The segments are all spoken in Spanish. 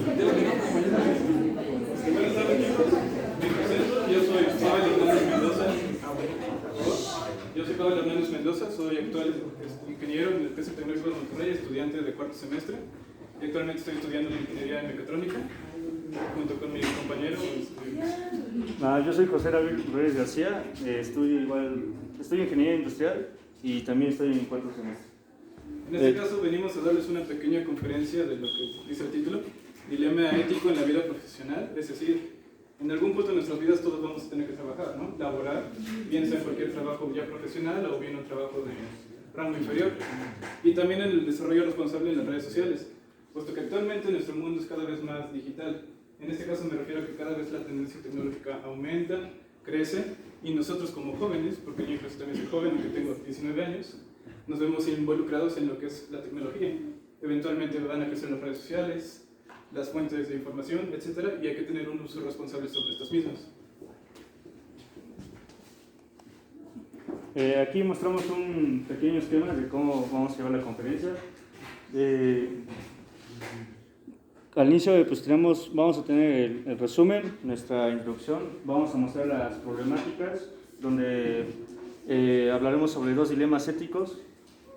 Buenas tardes, chicos. Me presento, yo soy Pablo Hernández Mendoza. Yo soy Pablo Hernández Mendoza, soy actual ingeniero en el TEC Tecnológico de Monterrey, estudiante de cuarto semestre. Y actualmente estoy estudiando la ingeniería en mecatrónica, junto con mi compañero. Yo soy José David Reyes García, estudio ingeniería industrial y también estoy en cuarto semestre. En este caso venimos a darles una pequeña conferencia de lo que dice el título, Dilema ético en la vida profesional, es decir, en algún punto de nuestras vidas todos vamos a tener que trabajar, ¿no? Laborar, bien sea cualquier trabajo ya profesional o bien un trabajo de rango inferior. Y también en el desarrollo responsable en las redes sociales, puesto que actualmente nuestro mundo es cada vez más digital. En este caso me refiero a que cada vez la tendencia tecnológica aumenta, crece, y nosotros como jóvenes, porque yo incluso también soy joven, aunque tengo 19 años, nos vemos involucrados en lo que es la tecnología. Eventualmente van a crecer las redes sociales, las fuentes de información, etc. Y hay que tener un uso responsable sobre estas mismas. Aquí mostramos un pequeño esquema de cómo vamos a llevar la conferencia. Al inicio pues vamos a tener el resumen, nuestra introducción, vamos a mostrar las problemáticas, donde hablaremos sobre 2 dilemas éticos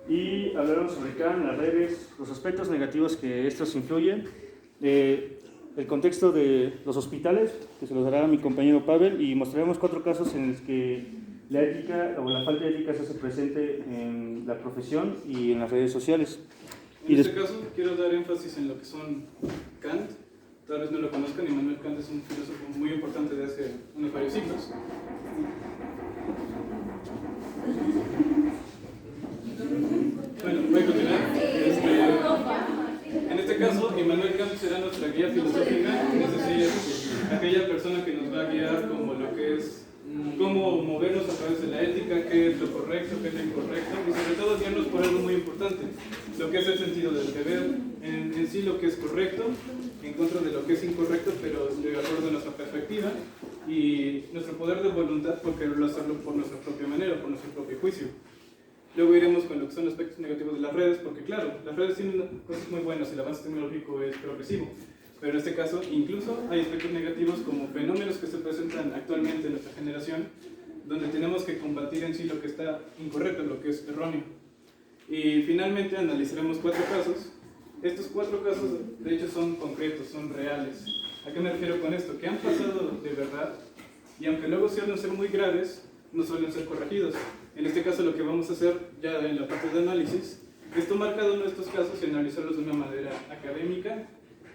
y hablaremos sobre CAN, las redes, los aspectos negativos que estos influyen, el contexto de los hospitales, que se los dará mi compañero Pavel, y mostraremos 4 casos en los que la ética o la falta de ética se hace presente en la profesión y en las redes sociales. En este caso quiero dar énfasis en lo que son Kant. Tal vez no lo conozcan, Immanuel Kant es un filósofo muy importante de hace unos varios siglos. Bueno, voy a continuar. En este caso, Immanuel Kant será nuestra guía filosófica, es decir, aquella persona que nos va a guiar como lo que es cómo movernos a través de la ética, qué es lo correcto, qué es lo incorrecto, y sobre todo guiarnos por algo muy importante, lo que es el sentido del deber, en sí lo que es correcto, en contra de lo que es incorrecto, pero de acuerdo a nuestra perspectiva, y nuestro poder de voluntad por quererlo hacerlo por nuestra propia manera, por nuestro propio juicio. Luego iremos con lo que son los aspectos negativos de las redes, porque claro, las redes tienen cosas muy buenas y el avance tecnológico es progresivo, pero en este caso incluso hay aspectos negativos como fenómenos que se presentan actualmente en nuestra generación, donde tenemos que combatir en sí lo que está incorrecto, lo que es erróneo. Y finalmente analizaremos 4 casos. Estos 4 casos de hecho son concretos, son reales. ¿A qué me refiero con esto? Que han pasado de verdad y aunque luego suelen ser muy graves, no suelen ser corregidos. En este caso lo que vamos a hacer ya en la parte de análisis es tomar cada uno de estos casos y analizarlos de una manera académica,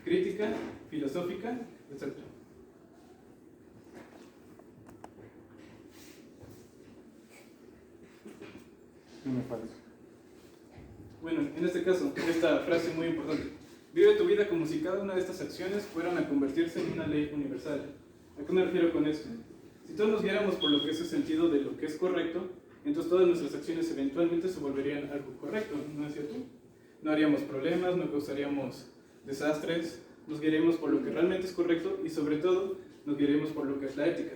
crítica, filosófica, etc. Bueno, en este caso, esta frase muy importante. Vive tu vida como si cada una de estas acciones fueran a convertirse en una ley universal. ¿A qué me refiero con esto? Si todos nos guiáramos por lo que es el sentido de lo que es correcto, entonces todas nuestras acciones eventualmente se volverían algo correcto, ¿no es cierto? No haríamos problemas, no causaríamos desastres, nos guiaríamos por lo que realmente es correcto y sobre todo nos guiaríamos por lo que es la ética.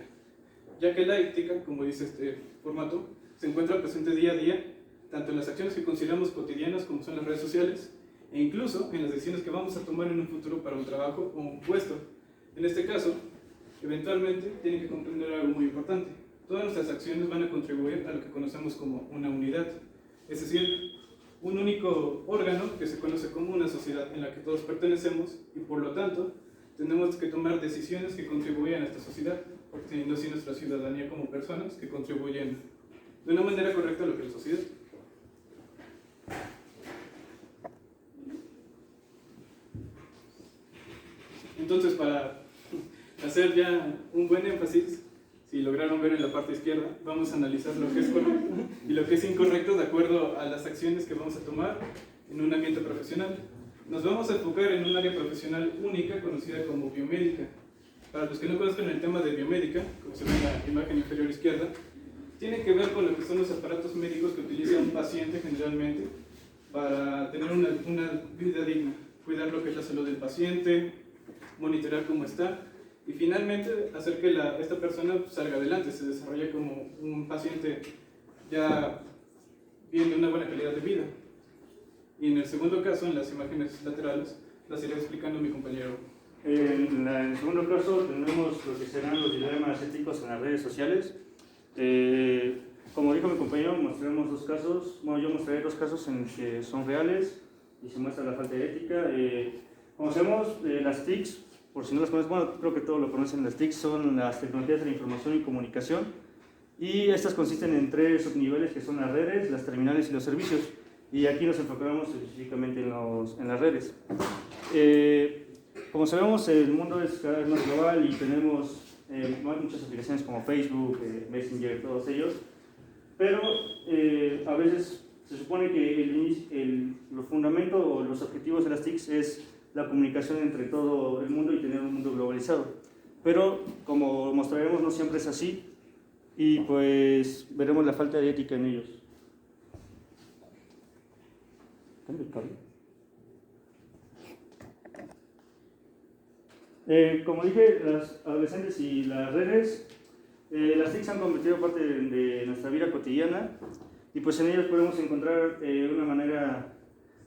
Ya que la ética, como dice este formato, se encuentra presente día a día, tanto en las acciones que consideramos cotidianas como son las redes sociales, e incluso en las decisiones que vamos a tomar en un futuro para un trabajo o un puesto. En este caso, eventualmente tienen que comprender algo muy importante. Todas nuestras acciones van a contribuir a lo que conocemos como una unidad, es decir, un único órgano que se conoce como una sociedad en la que todos pertenecemos y por lo tanto tenemos que tomar decisiones que contribuyan a esta sociedad, porque teniendo así nuestra ciudadanía como personas que contribuyen de una manera correcta a lo que es la sociedad. Entonces, para hacer ya un buen énfasis, si lograron ver en la parte izquierda, vamos a analizar lo que es correcto y lo que es incorrecto de acuerdo a las acciones que vamos a tomar en un ambiente profesional. Nos vamos a enfocar en un área profesional única conocida como biomédica. Para los que no conozcan el tema de biomédica, como se ve en la imagen inferior izquierda, tiene que ver con lo que son los aparatos médicos que utiliza un paciente generalmente para tener una vida digna, cuidar lo que es la salud del paciente, monitorear cómo está y finalmente hacer que esta persona salga adelante, se desarrolle como un paciente ya bien de una buena calidad de vida. Y en el segundo caso, en las imágenes laterales, las iré explicando mi compañero En el segundo caso tenemos lo que serán los dilemas éticos en las redes sociales. Como dijo mi compañero, mostraremos dos casos. Bueno, yo mostraré dos casos en que son reales y se muestra la falta de ética. Como sabemos, las TICs, por si no las conocen, bueno, creo que todos lo conocen, las TICs son las tecnologías de la información y comunicación, y estas consisten en tres subniveles que son las redes, las terminales y los servicios, y aquí nos enfocamos específicamente en las redes. Como sabemos, el mundo es cada vez más global y tenemos muchas aplicaciones como Facebook, Messenger, todos ellos, pero a veces se supone que los fundamentos o los objetivos de las TICs es la comunicación entre todo el mundo y tener un mundo globalizado. Pero, como mostraremos, no siempre es así y pues veremos la falta de ética en ellos. Como dije, las adolescentes y las redes, las TICs han convertido parte de nuestra vida cotidiana y pues en ellas podemos encontrar una manera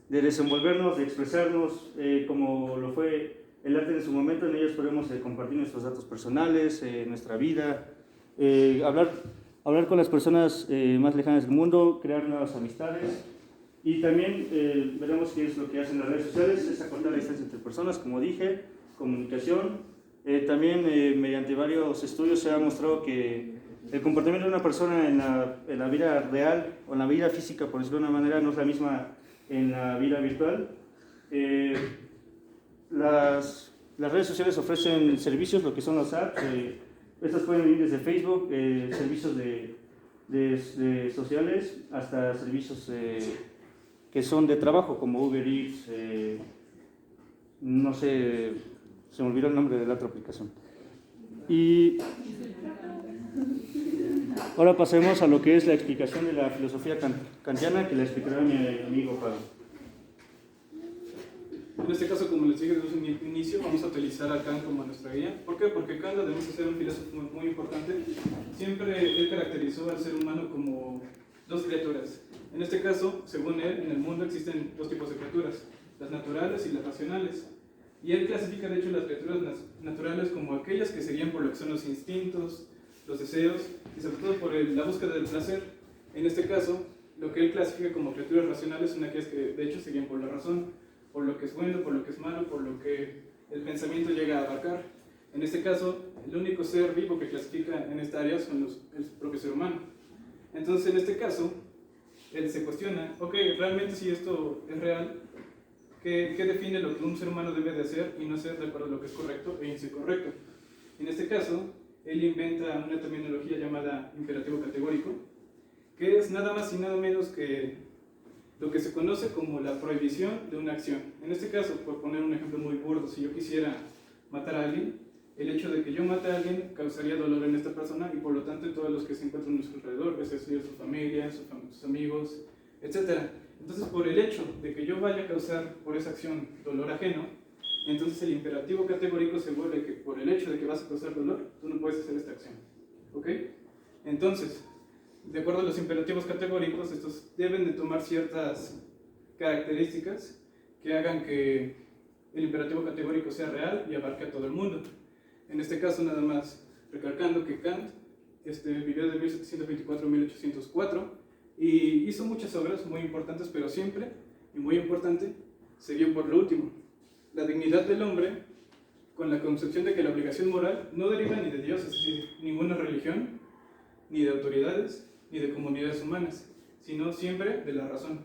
de desenvolvernos, de expresarnos, como lo fue el arte en su momento. En ellas podemos compartir nuestros datos personales, nuestra vida, hablar con las personas más lejanas del mundo, crear nuevas amistades. Y también veremos qué es lo que hacen las redes sociales, es acortar la distancia entre personas, como dije, comunicación. También mediante varios estudios se ha mostrado que el comportamiento de una persona en la vida real o en la vida física, por decirlo de una manera, no es la misma en la vida virtual. Las redes sociales ofrecen servicios, lo que son las apps. Estas pueden venir desde Facebook, servicios de sociales, hasta servicios que son de trabajo, como Uber Eats, no sé, se me olvidó el nombre de la otra aplicación. Y ahora pasemos a lo que es la explicación de la filosofía kantiana, que la explicará mi amigo Pablo. En este caso, como les dije desde un inicio, vamos a utilizar a Kant como nuestra guía. ¿Por qué? Porque Kant, además de ser un filósofo muy importante, siempre él caracterizó al ser humano como dos criaturas. En este caso, según él, en el mundo existen dos tipos de criaturas, las naturales y las racionales. Y él clasifica, de hecho, las criaturas naturales como aquellas que se guían por lo que son los instintos, los deseos y sobre todo por la búsqueda del placer. En este caso, lo que él clasifica como criaturas racionales son aquellas que, de hecho, se guían por la razón, por lo que es bueno, por lo que es malo, por lo que el pensamiento llega a abarcar. En este caso, el único ser vivo que clasifica en esta área son el propio ser humano. Entonces, en este caso, él se cuestiona, ok, realmente si esto es real, ¿qué define lo que un ser humano debe de hacer y no hacer de acuerdo a lo que es correcto e incorrecto? En este caso, él inventa una terminología llamada imperativo categórico, que es nada más y nada menos que lo que se conoce como la prohibición de una acción. En este caso, por poner un ejemplo muy burdo, si yo quisiera matar a alguien, el hecho de que yo mate a alguien causaría dolor en esta persona y por lo tanto en todos los que se encuentran a nuestro alrededor, es decir, su familia, sus amigos, etc. Entonces, por el hecho de que yo vaya a causar por esa acción dolor ajeno, entonces el imperativo categórico se vuelve que por el hecho de que vas a causar dolor, tú no puedes hacer esta acción. ¿Ok? Entonces, de acuerdo a los imperativos categóricos, estos deben de tomar ciertas características que hagan que el imperativo categórico sea real y abarque a todo el mundo. En este caso, nada más recalcando que Kant vivió de 1724 a 1804 y hizo muchas obras muy importantes, pero siempre, y muy importante, se guió por lo último, la dignidad del hombre, con la concepción de que la obligación moral no deriva ni de Dios, es decir, ninguna religión, ni de autoridades, ni de comunidades humanas, sino siempre de la razón.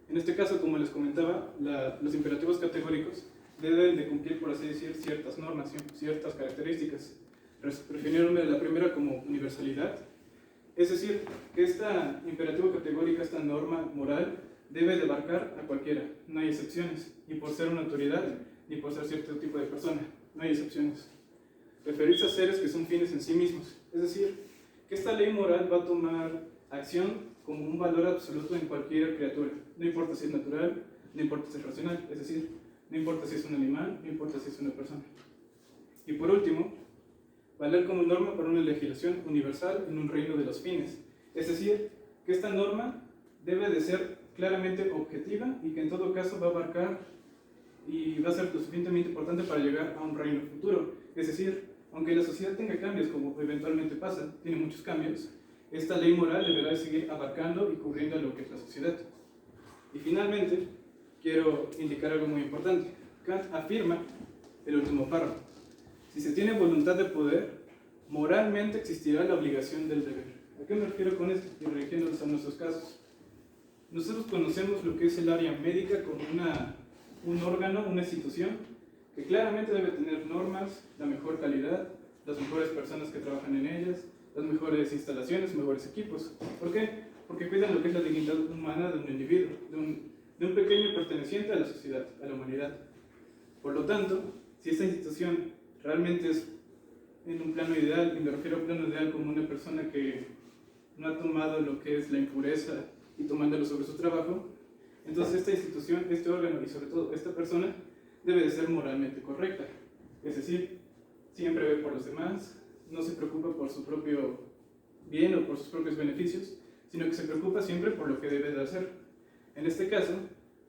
En este caso, como les comentaba, los imperativos categóricos deben de cumplir, por así decir, ciertas normas, ciertas características. Refiriéndome a la primera como universalidad, es decir, que esta imperativo categórica, esta norma moral, debe de abarcar a cualquiera, no hay excepciones, ni por ser una autoridad, ni por ser cierto tipo de persona, no hay excepciones. Referirse a seres que son fines en sí mismos, es decir, que esta ley moral va a tomar acción como un valor absoluto en cualquier criatura, no importa si es natural, no importa si es racional, es decir, no importa si es un animal, no importa si es una persona. Y por último, valer como norma para una legislación universal en un reino de los fines, es decir, que esta norma debe de ser claramente objetiva y que en todo caso va a abarcar y va a ser lo suficientemente importante para llegar a un reino futuro. Es decir, aunque la sociedad tenga cambios, como eventualmente pasa, tiene muchos cambios, esta ley moral deberá de seguir abarcando y cubriendo lo que es la sociedad. Y finalmente, quiero indicar algo muy importante. Kant afirma el último párrafo: si se tiene voluntad de poder, moralmente existirá la obligación del deber. ¿A qué me refiero con esto? Y dirigiéndonos a nuestros casos. Nosotros conocemos lo que es el área médica como un órgano, una institución que claramente debe tener normas, la mejor calidad, las mejores personas que trabajan en ellas, las mejores instalaciones, mejores equipos. ¿Por qué? Porque cuidan lo que es la dignidad humana de un individuo, de un pequeño perteneciente a la sociedad, a la humanidad. Por lo tanto, si esta institución realmente es en un plano ideal, y me refiero a un plano ideal como una persona que no ha tomado lo que es la impureza y tomándolo sobre su trabajo, entonces esta institución, este órgano y sobre todo esta persona debe de ser moralmente correcta. Es decir, siempre ve por los demás, no se preocupa por su propio bien o por sus propios beneficios, sino que se preocupa siempre por lo que debe de hacer. En este caso,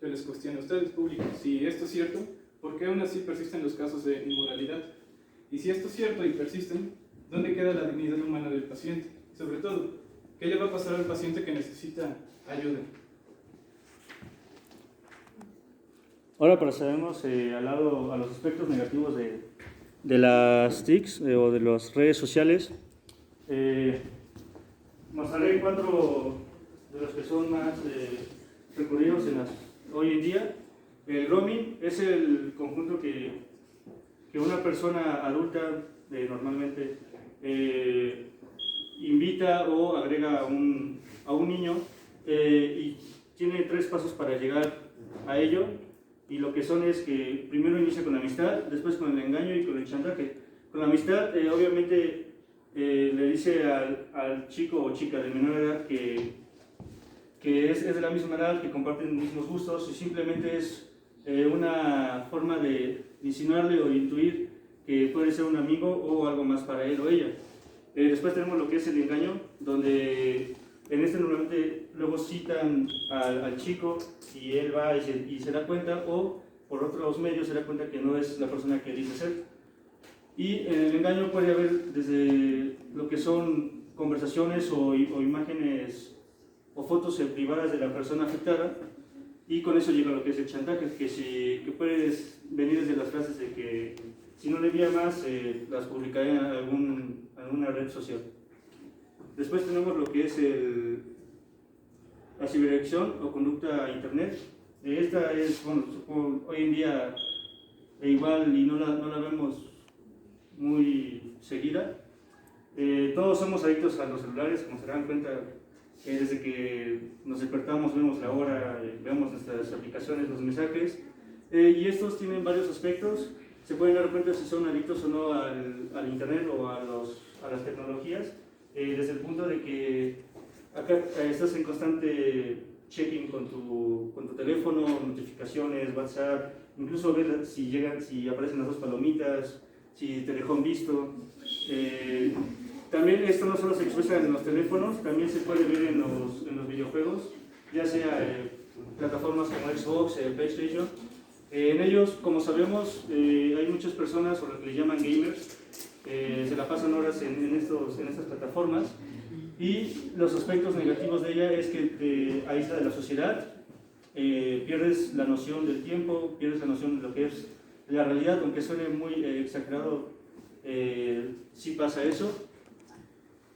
yo les cuestiono a ustedes, público, si esto es cierto, ¿por qué aún así persisten los casos de inmoralidad? Y si esto es cierto y persisten, ¿dónde queda la dignidad humana del paciente? Y sobre todo, ¿qué le va a pasar al paciente que necesita ayuda? Ahora pasaremos a los aspectos negativos de las TICs o de las redes sociales. Mostraré 4 de los que son más recurridos hoy en día. El grooming es el conjunto que una persona adulta normalmente invita o agrega a un niño y tiene 3 pasos para llegar a ello. Y lo que son es que primero inicia con la amistad, después con el engaño y con el chantaje. Con la amistad, obviamente, le dice al chico o chica de menor edad que es de la misma edad, que comparten los mismos gustos, y simplemente es una forma de insinuarle o intuir que puede ser un amigo o algo más para él o ella. Después tenemos lo que es el engaño, donde en este normalmente luego citan al chico y él va y se da cuenta, o por otros medios se da cuenta que no es la persona que dice ser. Y en el engaño puede haber desde lo que son conversaciones o imágenes o fotos privadas de la persona afectada, y con eso llega lo que es el chantaje, que puedes venir desde las frases de que si no le envía más, las publicaré en alguna red social. Después tenemos lo que es la ciberacción o conducta a internet. Esta es, bueno, hoy en día igual y no la vemos muy seguida. Todos somos adictos a los celulares, como se dan cuenta. Desde que nos despertamos vemos la hora, vemos nuestras aplicaciones, los mensajes, y estos tienen varios aspectos. Se pueden dar cuenta si son adictos o no al internet o a las tecnologías, desde el punto de que acá estás en constante checking con tu teléfono, notificaciones, WhatsApp, incluso ver si aparecen las 2 palomitas, si te dejó en visto. También esto no solo se expresa en los teléfonos, también se puede ver en los videojuegos, ya sea plataformas como Xbox, PlayStation. En ellos, como sabemos, hay muchas personas, o lo que le llaman gamers, se la pasan horas en estas plataformas, y los aspectos negativos de ella es que te aísla de la sociedad, pierdes la noción del tiempo, pierdes la noción de lo que es la realidad, aunque suene muy exagerado, sí pasa eso.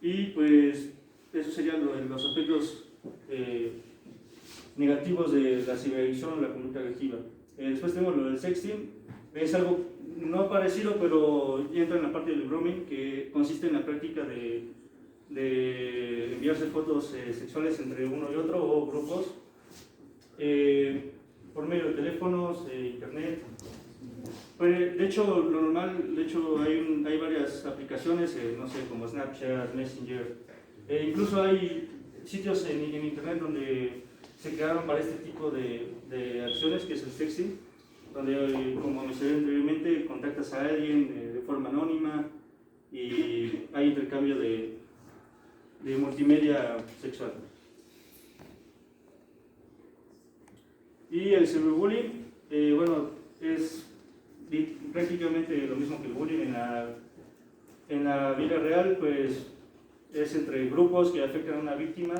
Y pues eso serían los aspectos negativos de la ciberacción o la conducta agresiva. Después tenemos lo del sexting. Es algo no parecido, pero entra en la parte del grooming, que consiste en la práctica de enviarse fotos sexuales entre uno y otro o grupos por medio de teléfonos, internet. Pues, de hecho, lo normal, hay varias aplicaciones, no sé, como Snapchat, Messenger, incluso hay sitios en internet donde se crearon para este tipo de acciones, que es el sexting, donde, como mencioné anteriormente, contactas a alguien de forma anónima y hay intercambio de multimedia sexual. Y el cyberbullying, bueno, es prácticamente lo mismo que el bullying en la vida real, pues es entre grupos que afectan a una víctima,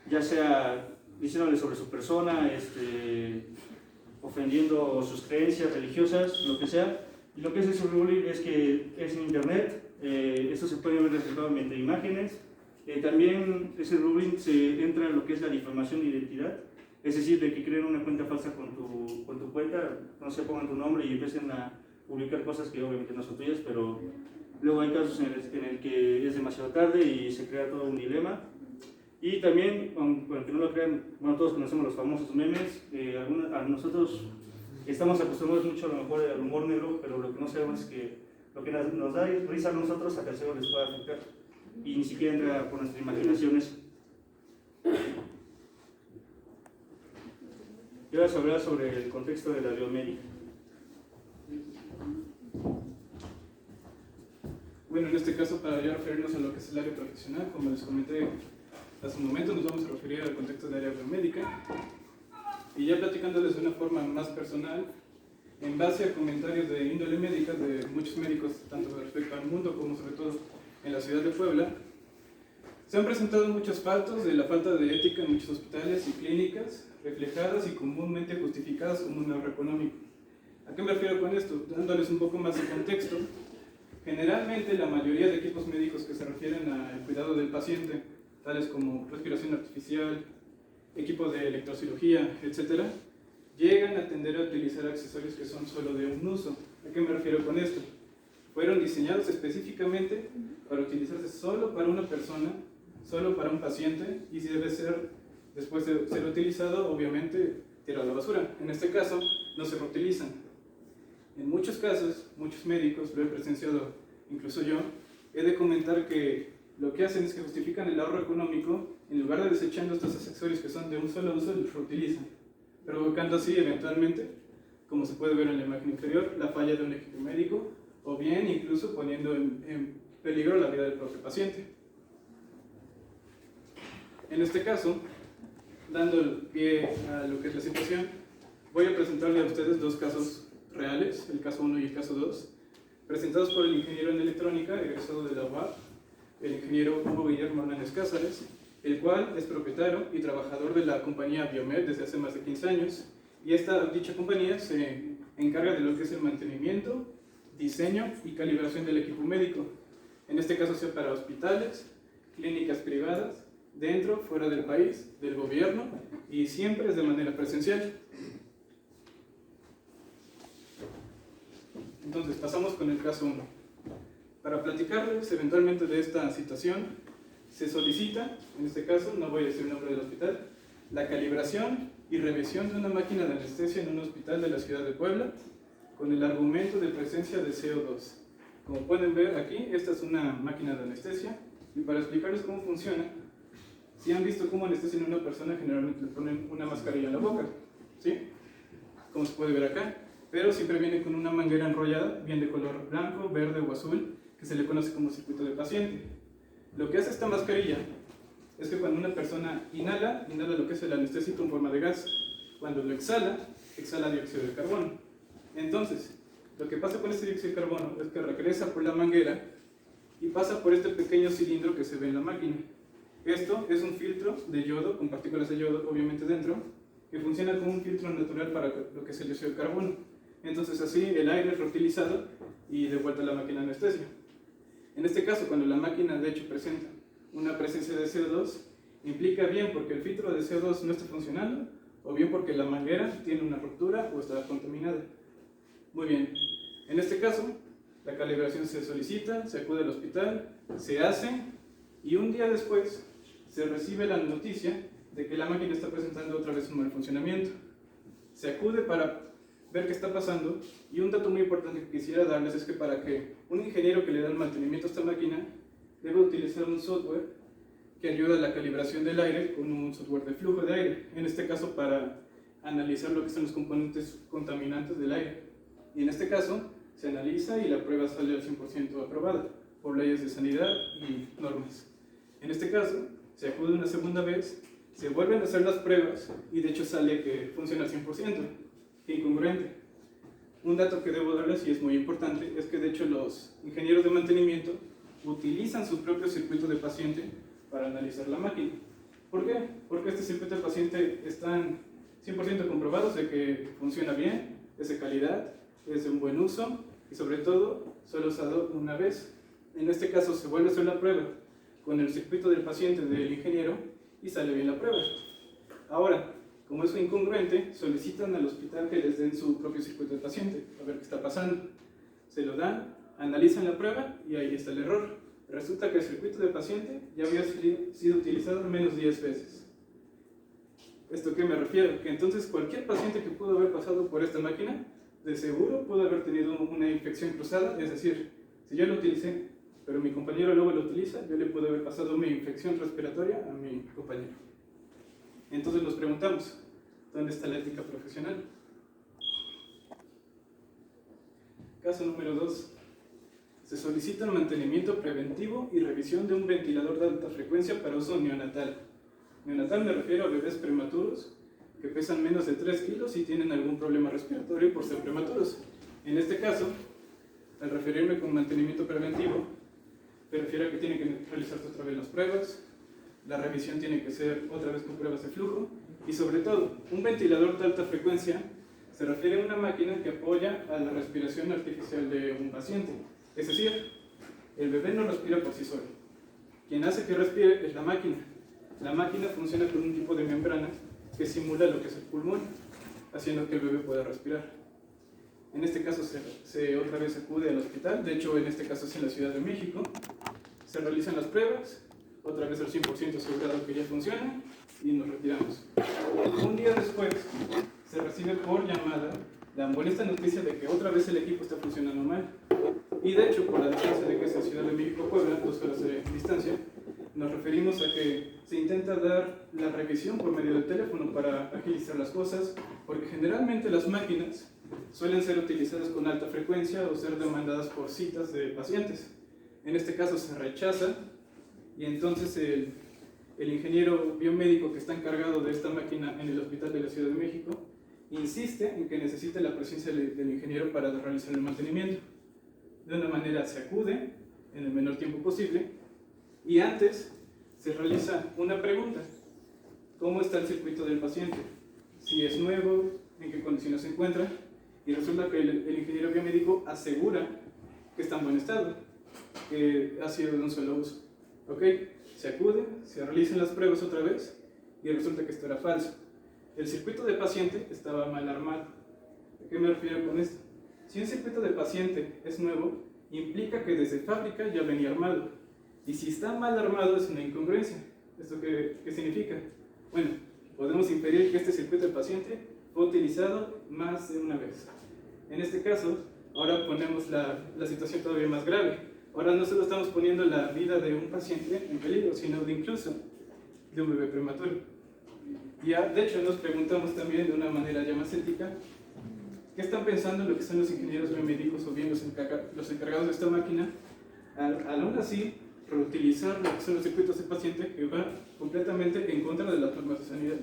ya sea diciéndole sobre su persona, ofendiendo sus creencias religiosas, lo que sea. Y lo que es el cyberbullying es que es en internet, esto se puede ver reflejado mediante imágenes. También ese cyberbullying se entra en lo que es la difamación de identidad, es decir, de que creen una cuenta falsa con tu cuenta, no se pongan tu nombre y empiecen a publicar cosas que obviamente no son tuyas, pero luego hay casos en el que es demasiado tarde y se crea todo un dilema. Y también, aunque no lo crean, bueno, todos conocemos los famosos memes, a nosotros estamos acostumbrados mucho a lo mejor al humor negro, pero lo que no sabemos es que lo que nos da risa a nosotros a terceros les puede afectar y ni siquiera entra por nuestras imaginaciones. Yo voy a hablar sobre el contexto de la biomédica. Bueno, en este caso, para ya referirnos a lo que es el área profesional, como les comenté hace un momento, nos vamos a referir al contexto del área biomédica. Y ya platicándoles de una forma más personal, en base a comentarios de índole médica de muchos médicos, tanto respecto al mundo como sobre todo en la ciudad de Puebla, se han presentado muchos faltos de la falta de ética en muchos hospitales y clínicas, reflejadas y comúnmente justificadas como un error económico. ¿A qué me refiero con esto? Dándoles un poco más de contexto. Generalmente la mayoría de equipos médicos que se refieren al cuidado del paciente, tales como respiración artificial, equipos de electrocirugía, etc., llegan a tender a utilizar accesorios que son solo de un uso. ¿A qué me refiero con esto? Fueron diseñados específicamente para utilizarse solo para una persona, solo para un paciente, y si debe ser, después de ser utilizado, obviamente tirado a la basura. En este caso, no se reutilizan. En muchos casos, muchos médicos, lo he presenciado incluso yo, he de comentar que lo que hacen es que justifican el ahorro económico, en lugar de desechando estos accesorios que son de un solo uso, los reutilizan, provocando así eventualmente, como se puede ver en la imagen inferior, la falla de un equipo médico, o bien incluso poniendo en peligro la vida del propio paciente. En este caso, dando el pie a lo que es la situación, voy a presentarle a ustedes dos casos reales, el caso 1 y el caso 2, presentados por el ingeniero en electrónica egresado de la UAP, el ingeniero Hugo Guillermo Hernández Cázares, el cual es propietario y trabajador de la compañía Biomed desde hace más de 15 años, y dicha compañía se encarga de lo que es el mantenimiento, diseño y calibración del equipo médico, en este caso sea para hospitales, clínicas privadas, dentro, fuera del país, del gobierno, y siempre es de manera presencial. Entonces, pasamos con el caso 1. Para platicarles eventualmente de esta situación, se solicita, en este caso, no voy a decir el nombre del hospital, la calibración y revisión de una máquina de anestesia en un hospital de la ciudad de Puebla, con el argumento de presencia de CO2. Como pueden ver aquí, esta es una máquina de anestesia, y para explicarles cómo funciona, si han visto cómo anestesian a una persona, generalmente le ponen una mascarilla en la boca, ¿sí? Como se puede ver acá, pero siempre viene con una manguera enrollada, bien de color blanco, verde o azul, que se le conoce como circuito de paciente. Lo que hace esta mascarilla es que cuando una persona inhala lo que es el anestésico en forma de gas. Cuando lo exhala dióxido de carbono. Entonces, lo que pasa con este dióxido de carbono es que regresa por la manguera y pasa por este pequeño cilindro que se ve en la máquina. Esto es un filtro de yodo, con partículas de yodo obviamente dentro, que funciona como un filtro natural para lo que es el dióxido de carbono. Entonces así el aire es reutilizado y de vuelta a la máquina de anestesia. En este caso, cuando la máquina de hecho presenta una presencia de CO2, implica bien porque el filtro de CO2 no está funcionando, o bien porque la manguera tiene una ruptura o está contaminada. Muy bien, en este caso, la calibración se solicita, se acude al hospital, se hace, y un día después se recibe la noticia de que la máquina está presentando otra vez un mal funcionamiento. Se acude para ver qué está pasando, y un dato muy importante que quisiera darles es que para que un ingeniero que le da el mantenimiento a esta máquina debe utilizar un software que ayuda a la calibración del aire con un software de flujo de aire, en este caso para analizar lo que son los componentes contaminantes del aire. Y en este caso se analiza y la prueba sale al 100% aprobada por leyes de sanidad y normas. En este caso se acude una segunda vez, Se vuelven a hacer las pruebas y de hecho sale que funciona al 100%, incongruente. Un dato que debo darles y es muy importante es que de hecho los ingenieros de mantenimiento utilizan su propio circuito de paciente para analizar la máquina. ¿Por qué? Porque este circuito de paciente están 100% comprobados de que funciona bien, es de calidad, es de un buen uso y sobre todo solo usado una vez. En este caso se vuelve a hacer la prueba con el circuito del paciente del ingeniero y sale bien la prueba. Ahora, como es incongruente, solicitan al hospital que les den su propio circuito de paciente, a ver qué está pasando. Se lo dan, analizan la prueba y ahí está el error. Resulta que el circuito de paciente ya había sido utilizado al menos 10 veces. ¿Esto a qué me refiero? Que entonces cualquier paciente que pudo haber pasado por esta máquina, de seguro pudo haber tenido una infección cruzada, es decir, si yo lo utilicé, pero mi compañero luego lo utiliza, yo le puedo haber pasado mi infección respiratoria a mi compañero. Entonces nos preguntamos, ¿dónde está la ética profesional? Caso número 2. Se solicita el mantenimiento preventivo y revisión de un ventilador de alta frecuencia para uso neonatal. Neonatal me refiero a bebés prematuros que pesan menos de 3 kilos y tienen algún problema respiratorio por ser prematuros. En este caso, al referirme con mantenimiento preventivo, me refiero a que tienen que realizarse otra vez las pruebas, la revisión tiene que ser otra vez con pruebas de flujo y sobre todo, un ventilador de alta frecuencia se refiere a una máquina que apoya a la respiración artificial de un paciente. Es decir, el bebé no respira por sí solo. Quien hace que respire es la máquina. La máquina funciona con un tipo de membrana que simula lo que es el pulmón, haciendo que el bebé pueda respirar. En este caso otra vez se acude al hospital, de hecho en este caso es en la Ciudad de México. Se realizan las pruebas, otra vez al 100% asegurado que ya funciona y nos retiramos. Un día después se recibe por llamada la molesta noticia de que otra vez el equipo está funcionando mal. Y de hecho, por la distancia de que es en Ciudad de México-Puebla, 2 horas de distancia, nos referimos a que se intenta dar la revisión por medio del teléfono para agilizar las cosas, porque generalmente las máquinas suelen ser utilizadas con alta frecuencia o ser demandadas por citas de pacientes. En este caso se rechaza y entonces el ingeniero biomédico que está encargado de esta máquina en el Hospital de la Ciudad de México insiste en que necesite la presencia del ingeniero para realizar el mantenimiento. De una manera se acude en el menor tiempo posible y antes se realiza una pregunta: ¿cómo está el circuito del paciente? Si es nuevo, en qué condiciones se encuentra, y resulta que el ingeniero biomédico asegura que está en buen estado, que ha sido de un solo uso. ¿Ok? Se acude, se realizan las pruebas otra vez y resulta que esto era falso. El circuito de paciente estaba mal armado. ¿A qué me refiero con esto? Si un circuito de paciente es nuevo, implica que desde fábrica ya venía armado. Y si está mal armado es una incongruencia. ¿Esto qué significa? Bueno, podemos inferir que este circuito de paciente fue utilizado más de una vez. En este caso, ahora ponemos la situación todavía más grave. Ahora no solo estamos poniendo la vida de un paciente en peligro, sino incluso de un bebé prematuro. Y de hecho nos preguntamos también de una manera ya más ética, ¿qué están pensando lo que son los ingenieros biomédicos o bien los encargados de esta máquina al aún así reutilizar lo que son los circuitos de paciente, que va completamente en contra de las normas de sanidad?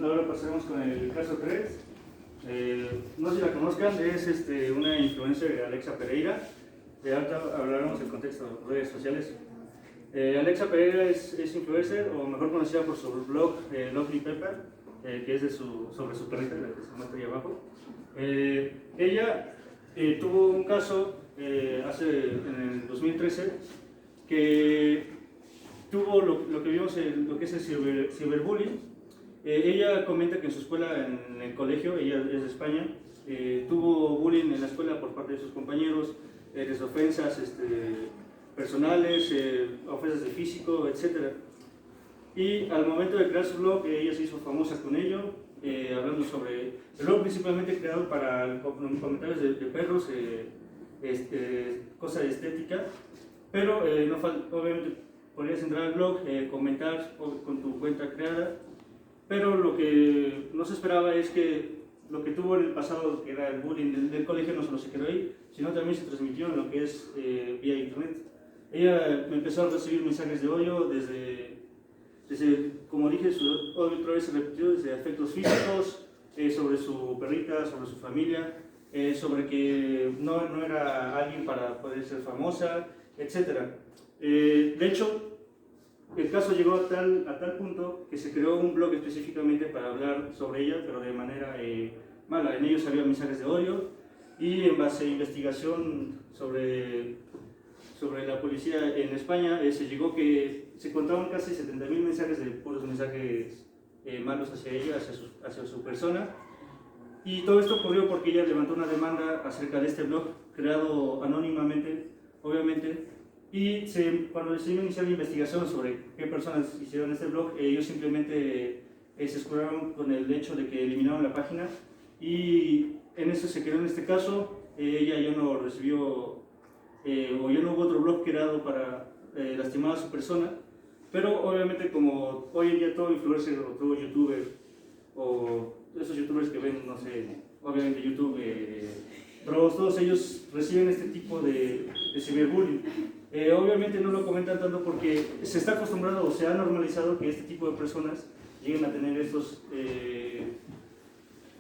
Ahora pasaremos con el caso 3. No sé si la conozcan, es una influencer, Alexa Pereira. Ahorita hablaremos del contexto de redes sociales. Alexa Pereira es influencer, o mejor conocida por su blog Lovely Pepper, que es sobre su perrita, que se muestra ahí abajo. Ella tuvo un caso en el 2013 que tuvo lo que vimos lo que es el ciberbullying. Ella comenta que en su escuela, en el colegio, ella es de España, tuvo bullying en la escuela por parte de sus compañeros, desde ofensas personales, ofensas de físico, etc. Y al momento de crear su blog, ella se hizo famosa con ello, hablando sobre el blog principalmente creado para comentarios de perros, cosas de estética, pero obviamente podrías entrar al blog, comentar con tu cuenta creada, pero lo que no se esperaba es que lo que tuvo en el pasado, que era el bullying del colegio, no solo se quedó ahí, sino también se transmitió en lo que es vía internet. ella empezó a recibir mensajes de odio desde como dije, su odio otra vez se repitió desde afectos físicos, sobre su perrita, sobre su familia, sobre que no era alguien para poder ser famosa, etc. De hecho, el caso llegó a tal punto que se creó un blog específicamente para hablar sobre ella, pero de manera mala. En ellos había mensajes de odio y en base a investigación sobre la policía en España se llegó que se contaban casi 70.000 mensajes de puros mensajes malos hacia ella, hacia su persona. Y todo esto ocurrió porque ella levantó una demanda acerca de este blog creado anónimamente, obviamente. Y cuando se inició la investigación sobre qué personas hicieron este blog, ellos simplemente se escudaron con el hecho de que eliminaron la página. Y en eso se quedó en este caso. Ella ya no recibió, o ya no hubo otro blog creado para lastimar a su persona. Pero obviamente, como hoy en día todo influencer o todo youtuber, o esos youtubers que ven, no sé, obviamente YouTube, todos ellos reciben este tipo de ciberbullying. Obviamente no lo comentan tanto porque se está acostumbrado o se ha normalizado que este tipo de personas lleguen a tener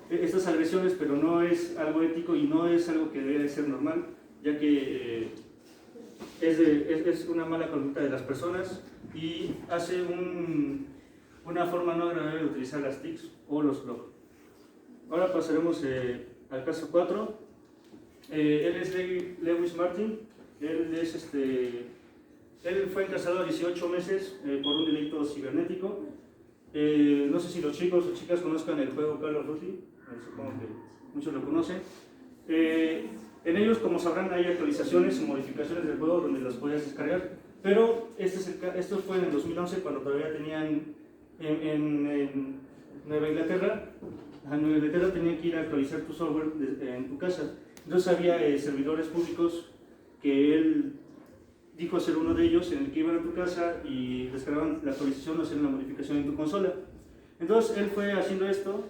estas agresiones, pero no es algo ético y no es algo que debe de ser normal, ya que es una mala conducta de las personas y hace una forma no agradable de utilizar las TICs o los blogs. Ahora pasaremos al caso 4. Él es Lewis Martin. Él fue encarcelado 18 meses por un delito cibernético. No sé si los chicos o chicas conozcan el juego Call of Duty, supongo que muchos lo conocen. En ellos, como sabrán, hay actualizaciones o modificaciones del juego donde las puedes descargar, pero esto fue en el 2011, cuando todavía tenían en Nueva Inglaterra. A Nueva Inglaterra tenían que ir a actualizar tu software en tu casa. Entonces había servidores públicos que él dijo ser uno de ellos, en el que iban a tu casa y descargaban la actualización o hacían la modificación en tu consola. Entonces él fue haciendo esto,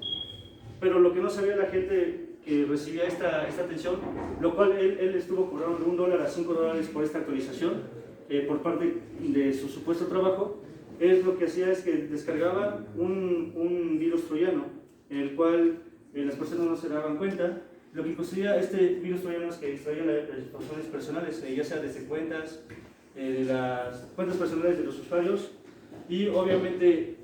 pero lo que no sabía la gente que recibía esta atención, lo cual él estuvo cobrando de $1 a $5 por esta actualización por parte de su supuesto trabajo. Lo que hacía es que descargaba un virus troyano, en el cual las personas no se daban cuenta. Lo que consistía este virus troyano es que extraía las informaciones personales, ya sea desde cuentas, de las cuentas personales de los usuarios, y obviamente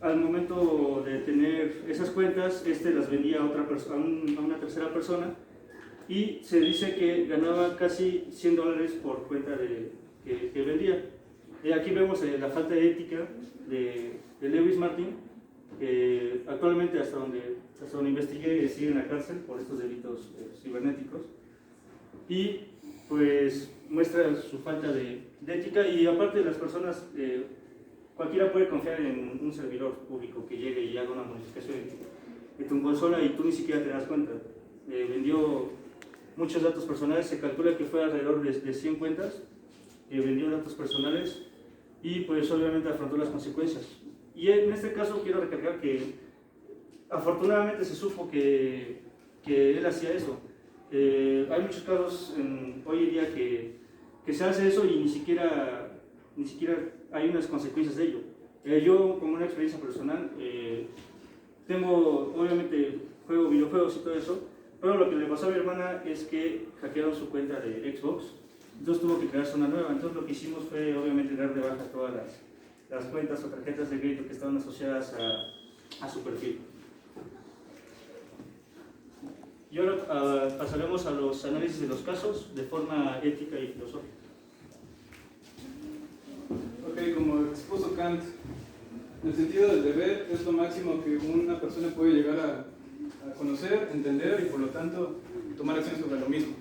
al momento de tener esas cuentas, las vendía a una tercera persona, y se dice que ganaba casi $100 por cuenta que vendía. Aquí vemos la falta de ética de Lewis Martin, que actualmente hasta donde investigué sigue en la cárcel por estos delitos cibernéticos, y pues muestra su falta de ética. Y aparte, las personas, cualquiera puede confiar en un servidor público que llegue y haga una modificación en tu consola y tú ni siquiera te das cuenta. Vendió muchos datos personales, se calcula que fue alrededor de 100 cuentas, vendió datos personales y pues obviamente afrontó las consecuencias. Y en este caso quiero recalcar que afortunadamente se supo que él hacía eso. Hay muchos casos hoy en día que se hace eso y ni siquiera hay unas consecuencias de ello. Yo, como una experiencia personal, obviamente juego videojuegos y todo eso, pero lo que le pasó a mi hermana es que hackearon su cuenta de Xbox, entonces tuvo que crearse una nueva. Entonces lo que hicimos fue obviamente dar de baja todas las cuentas o tarjetas de crédito que estaban asociadas a su perfil. Y ahora pasaremos a los análisis de los casos de forma ética y filosófica. Ok, como expuso Kant, el sentido del deber es lo máximo que una persona puede llegar a conocer, entender y por lo tanto tomar acción sobre lo mismo.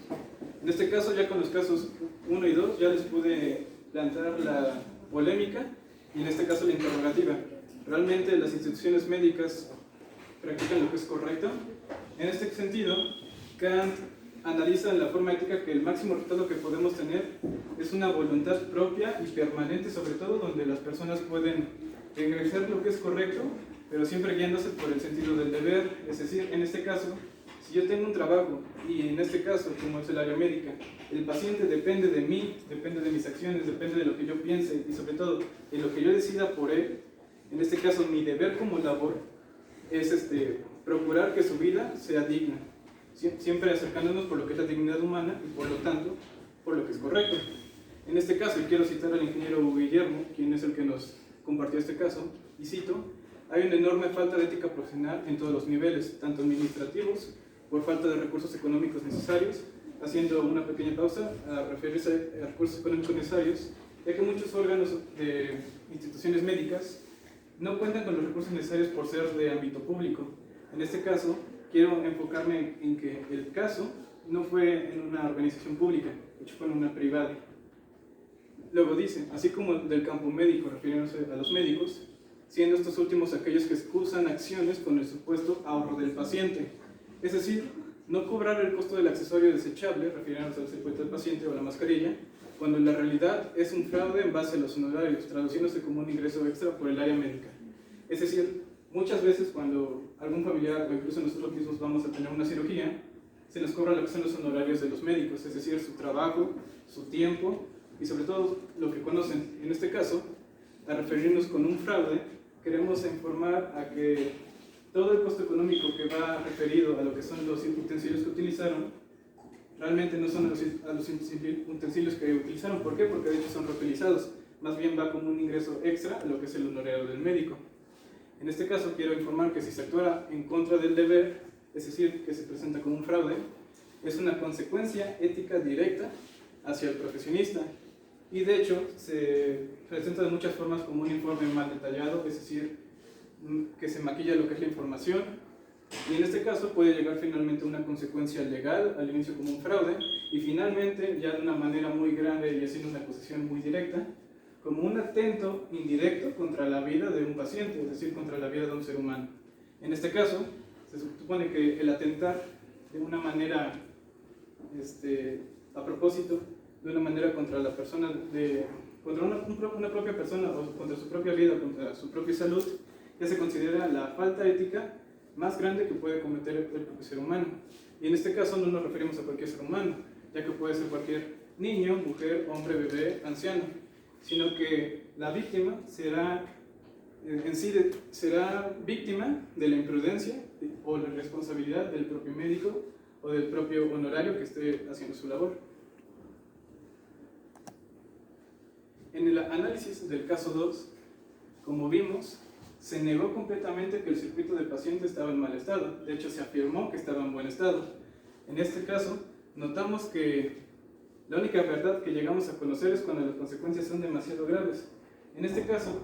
En este caso, ya con los casos 1 y 2, ya les pude plantear la polémica y en este caso la interrogativa. ¿Realmente las instituciones médicas practican lo que es correcto? En este sentido, Kant analiza en la forma ética que el máximo resultado que podemos tener es una voluntad propia y permanente, sobre todo donde las personas pueden ejercer lo que es correcto, pero siempre guiándose por el sentido del deber. Es decir, en este caso, Si yo tengo un trabajo y en este caso, como es el área médica, el paciente depende de mí, depende de mis acciones, depende de lo que yo piense y sobre todo de lo que yo decida por él, en este caso mi deber como labor es procurar que su vida sea digna, siempre acercándonos por lo que es la dignidad humana y por lo tanto por lo que es correcto. En este caso, y quiero citar al ingeniero Guillermo, quien es el que nos compartió este caso, y cito: hay una enorme falta de ética profesional en todos los niveles, tanto administrativos, por falta de recursos económicos necesarios, haciendo una pequeña pausa a referirse a recursos económicos necesarios, ya que muchos órganos de instituciones médicas no cuentan con los recursos necesarios por ser de ámbito público. En este caso, quiero enfocarme en que el caso no fue en una organización pública, de hecho fue en una privada. Luego dice, así como del campo médico, refiriéndose a los médicos, siendo estos últimos aquellos que excusan acciones con el supuesto ahorro del paciente. Es decir, no cobrar el costo del accesorio desechable, refiriéndose al circuito del paciente o a la mascarilla, cuando en la realidad es un fraude en base a los honorarios, traduciéndose como un ingreso extra por el área médica. Es decir, muchas veces cuando algún familiar o incluso nosotros mismos vamos a tener una cirugía, se nos cobran lo que son los honorarios de los médicos, es decir, su trabajo, su tiempo y sobre todo lo que conocen. En este caso, a referirnos con un fraude, queremos informar a que todo el costo económico que va referido a lo que son los utensilios que utilizaron, realmente no son a los utensilios que utilizaron. ¿Por qué? Porque de hecho son reutilizados. Más bien va como un ingreso extra a lo que es el honorario del médico. En este caso quiero informar que si se actúa en contra del deber, es decir, que se presenta como un fraude, es una consecuencia ética directa hacia el profesionista. Y de hecho se presenta de muchas formas como un informe mal detallado, es decir, que se maquilla lo que es la información, y en este caso puede llegar finalmente a una consecuencia legal, al inicio como un fraude, y finalmente, ya de una manera muy grande y haciendo una acusación muy directa, como un atento indirecto contra la vida de un paciente, es decir, contra la vida de un ser humano. En este caso, se supone que el atentar de una manera, a propósito, de una manera contra la persona, contra una propia persona, o contra su propia vida, contra su propia salud, ya se considera la falta ética más grande que puede cometer el propio ser humano. Y en este caso no nos referimos a cualquier ser humano, ya que puede ser cualquier niño, mujer, hombre, bebé, anciano, sino que la víctima será será víctima de la imprudencia o la responsabilidad del propio médico o del propio honorario que esté haciendo su labor. En el análisis del caso 2, como vimos, se negó completamente que el circuito del paciente estaba en mal estado. De hecho, se afirmó que estaba en buen estado. En este caso, notamos que la única verdad que llegamos a conocer es cuando las consecuencias son demasiado graves. En este caso,